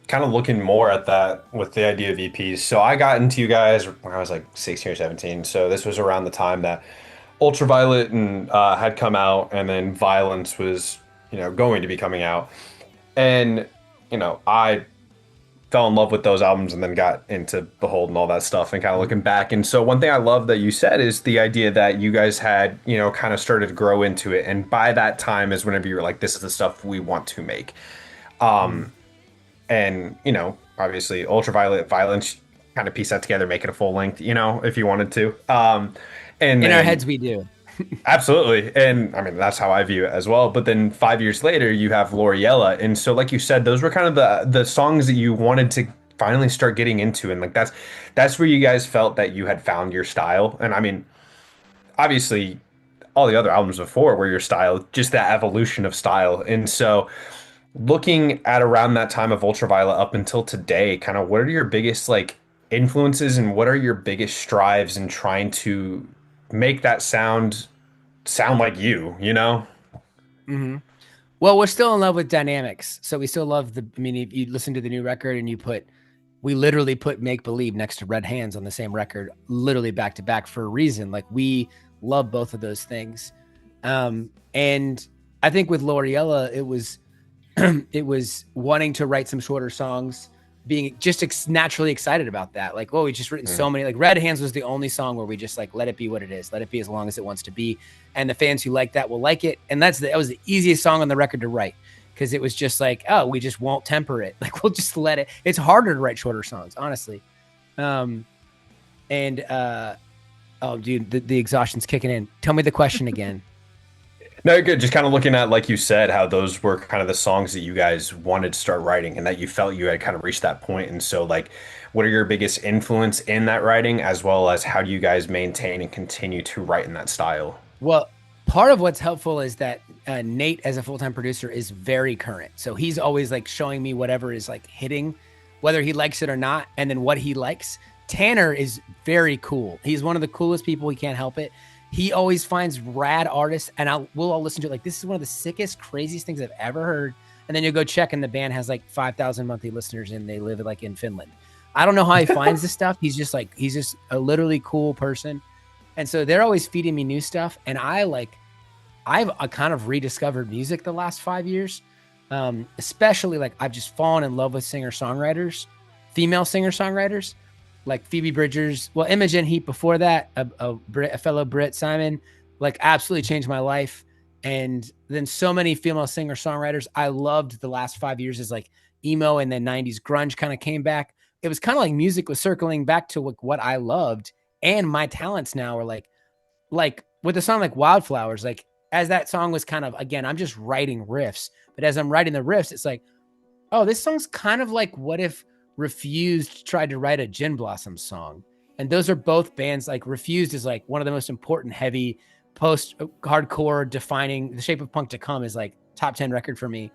kind of looking more at that with the idea of EPs. So I got into you guys when I was like 16 or 17. So this was around the time that Ultraviolet and had come out, and then Violence was, going to be coming out. And, I fell in love with those albums and then got into Behold and all that stuff and kind of looking back. And so one thing I love that you said is the idea that you guys had, kind of started to grow into it. And by that time is whenever you were like, this is the stuff we want to make. Mhm. And, obviously Ultraviolet, Violence, kind of piece that together, make it a full length, if you wanted to. And In our then heads, we do. absolutely. And I mean, that's how I view it as well. But then 5 years later, you have Loriella. And so, like you said, those were kind of the songs that you wanted to finally start getting into. And like that's where you guys felt that you had found your style. And I mean, obviously all the other albums before were your style, just that evolution of style. And so looking at around that time of Ultraviolet up until today, kind of what are your biggest like influences and what are your biggest strives in trying to make that sound like you? Hmm. Well, we're still in love with dynamics, so we still love the. I mean, if you listen to the new record and we literally put Make Believe next to Red Hands on the same record, literally back to back for a reason. Like we love both of those things, and I think with Loriella, it was it was wanting to write some shorter songs, being just naturally excited about that. Like, oh, we just written Mm. so many. Like, Red Hands was the only song where we just like let it be what it is, let it be as long as it wants to be, and the fans who like that will like it. And that was the easiest song on the record to write because it was just like, oh, we just won't temper it. Like, we'll just let it. It's harder to write shorter songs, honestly. Um, and oh, dude, the exhaustion's kicking in. Tell me the question again. No, good. Just kind of looking at, like you said, how those were kind of the songs that you guys wanted to start writing and that you felt you had kind of reached that point. And so, like, what are your biggest influence in that writing, as well as how do you guys maintain and continue to write in that style? Well, part of what's helpful is that Nate, as a full time producer, is very current. So he's always like showing me whatever is like hitting, whether he likes it or not, and then what he likes. Tanner is very cool. He's one of the coolest people. He can't help it. He always finds rad artists, and we'll all listen to it. Like, this is one of the sickest, craziest things I've ever heard. And then you go check, and the band has like 5,000 monthly listeners, and they live like in Finland. I don't know how he finds this stuff. He's just a literally cool person. And so they're always feeding me new stuff. And I've kind of rediscovered music the last 5 years. Especially like I've just fallen in love with singer songwriters, female singer songwriters like Phoebe Bridgers. Well, Imogen Heap before that, a fellow Brit, Simon, like absolutely changed my life. And then so many female singer songwriters I loved the last 5 years is like emo and then 90s grunge kind of came back. It was kind of like music was circling back to what I loved, and my talents now are like with a song like Wildflowers, like as that song was kind of, again, I'm just writing riffs, but as I'm writing the riffs, it's like, oh, this song's kind of like what if Refused tried to write a Gin Blossom song. And those are both bands. Like Refused is like one of the most important heavy post hardcore defining. The Shape of Punk to Come is like top 10 record for me.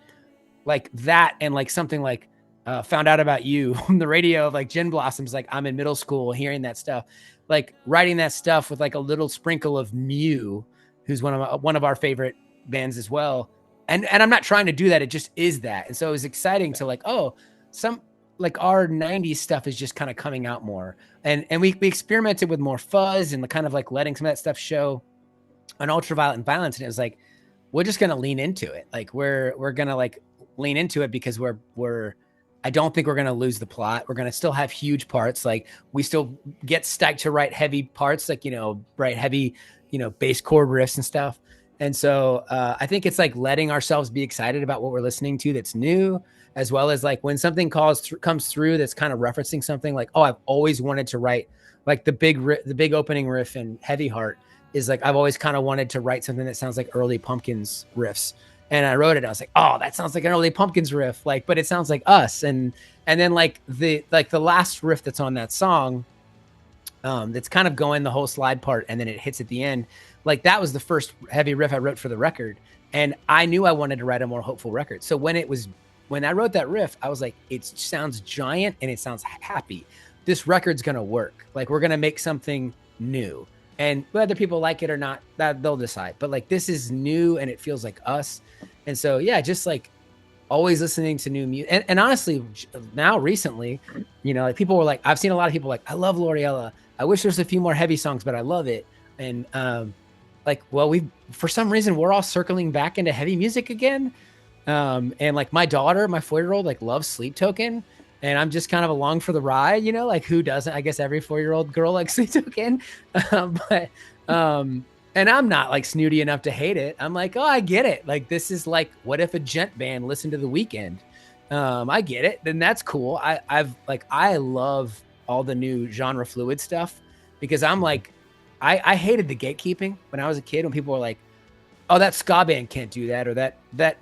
Like that, and like something like Found Out About You on the radio of like Gin Blossoms. Like I'm in middle school hearing that stuff, like writing that stuff with like a little sprinkle of Mew, who's one of our favorite bands as well. And I'm not trying to do that. It just is that. And so it was exciting to like, oh, some like our 90s stuff is just kind of coming out more. And we experimented with more fuzz and the kind of like letting some of that stuff show on Ultraviolet and Violence. And it was like, we're just gonna lean into it. Like we're gonna like lean into it because we're I don't think we're gonna lose the plot. We're gonna still have huge parts. Like we still get stoked to write heavy parts, like write heavy, bass chord riffs and stuff. And so I think it's like letting ourselves be excited about what we're listening to that's new, as well as like when something comes through that's kind of referencing something like, oh, I've always wanted to write like the big opening riff in Heavy Heart is like I've always kind of wanted to write something that sounds like early Pumpkins riffs. And I wrote it. I was like, oh, that sounds like an early Pumpkins riff, like, but it sounds like us. And then like the last riff that's on that song, that's kind of going the whole slide part, and then it hits at the end. Like that was the first heavy riff I wrote for the record, and I knew I wanted to write a more hopeful record. So when I wrote that riff, I was like, it sounds giant and it sounds happy. This record's gonna work. Like we're gonna make something new, and whether people like it or not, that they'll decide. But like this is new and it feels like us, and so yeah, just like always listening to new music. And honestly, now recently, like people were like, I've seen a lot of people like, I love L'Oreella. I wish there's a few more heavy songs, but I love it. And like, well, for some reason, we're all circling back into heavy music again. And like my daughter, my 4-year-old, like loves Sleep Token. And I'm just kind of along for the ride, like who doesn't? I guess every 4-year-old girl likes Sleep Token. But and I'm not like snooty enough to hate it. I'm like, oh, I get it. Like this is like, what if a gent band listened to The Weeknd? I get it. Then that's cool. I love all the new genre fluid stuff because I'm like, I hated the gatekeeping when I was a kid when people were like, oh, that ska band can't do that or that.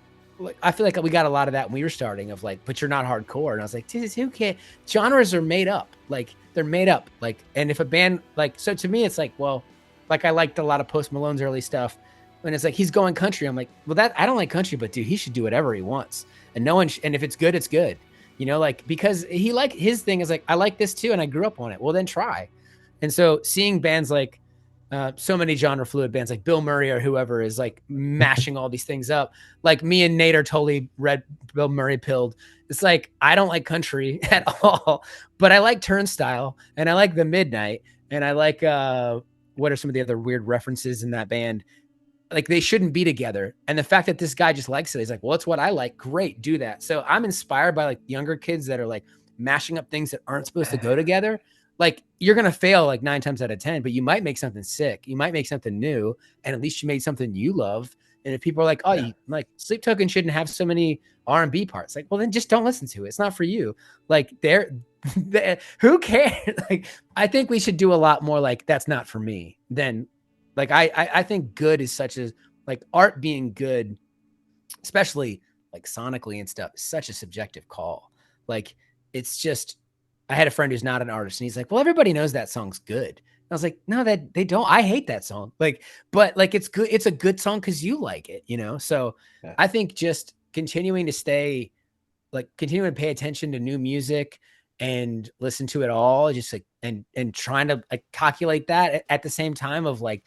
I feel like we got a lot of that when we were starting of like, but you're not hardcore. And I was like, who can't? Genres are made up. Like they're made up. Like, and if a band like, so to me, it's like, well, like I liked a lot of Post Malone's early stuff. When it's like he's going country, I'm like, well, I don't like country, but dude, he should do whatever he wants, and no one. And if it's good, it's good. Like because his thing is like I like this too, and I grew up on it. Well, then try. And so seeing bands like so many genre fluid bands like Bill Murray or whoever is like mashing all these things up. Like me and Nate are totally red Bill Murray pilled. It's like I don't like country at all, but I like Turnstile and I like The Midnight and I like what are some of the other weird references in that band? Like they shouldn't be together. And the fact that this guy just likes it, he's like, well, it's what I like. Great, do that. So I'm inspired by like younger kids that are like mashing up things that aren't supposed to go together. Like you're going to fail like 9 times out of 10, but you might make something sick. You might make something new. And at least you made something you love. And if people are like, oh, you like Sleep Token shouldn't have so many R&B parts. Like, well, then just don't listen to it. It's not for you. Like who cares? Like, I think we should do a lot more. Like, that's not for me. Then like, I think good is such a, like art being good, especially like sonically and stuff, is such a subjective call. Like it's just, I had a friend who's not an artist and he's like, well, everybody knows that song's good. I was like, no, that they don't. I hate that song. Like, but like, it's good. It's a good song because you like it, So Yeah. I think just continuing to continuing to pay attention to new music and listen to it all, just like, and trying to like calculate that at the same time of like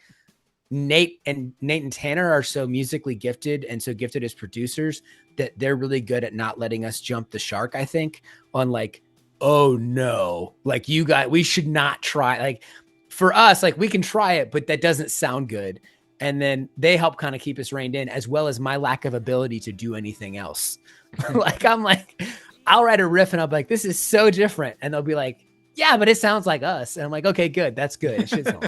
Nate and Tanner are so musically gifted and so gifted as producers that they're really good at not letting us jump the shark. I think on like, oh no, like we should not try. Like for us, like we can try it, but that doesn't sound good. And then they help kind of keep us reined in, as well as my lack of ability to do anything else. Like I'm like, I'll write a riff and I'll be like, this is so different. And they'll be like, yeah, but it sounds like us. And I'm like, okay, good. That's good. It should sound